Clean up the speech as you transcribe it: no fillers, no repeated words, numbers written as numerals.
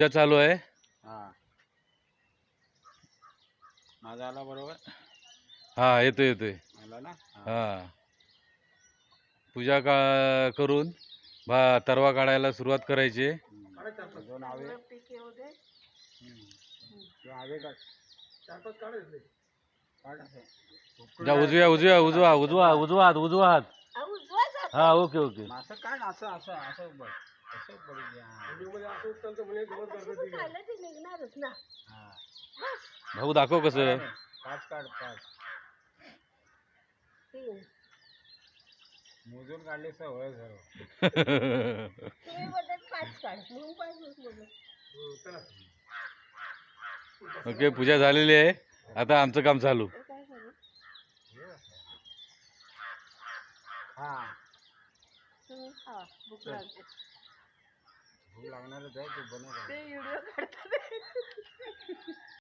पूजा चालू आहे. हा माझा आला बरोबर. हा येतोय येतोय. आला ना. हा पूजा करून तरवा काढायला सुरुवात करायची. दोन आवे आवे काढ. जा उजव्या उजव्या उजवा उजवा उजवा हात उजवा हात. हा ओके ओके. असं काढ. असं असं असं बघ. असं बघ. भाऊ दाखव कसं. पाच काढ. पाच मोजून काढले सवय झालं. ओके पूजा झालेली आहे. आता आमचं काम चालू. हा भूक लागणारच आहे. ते बनव.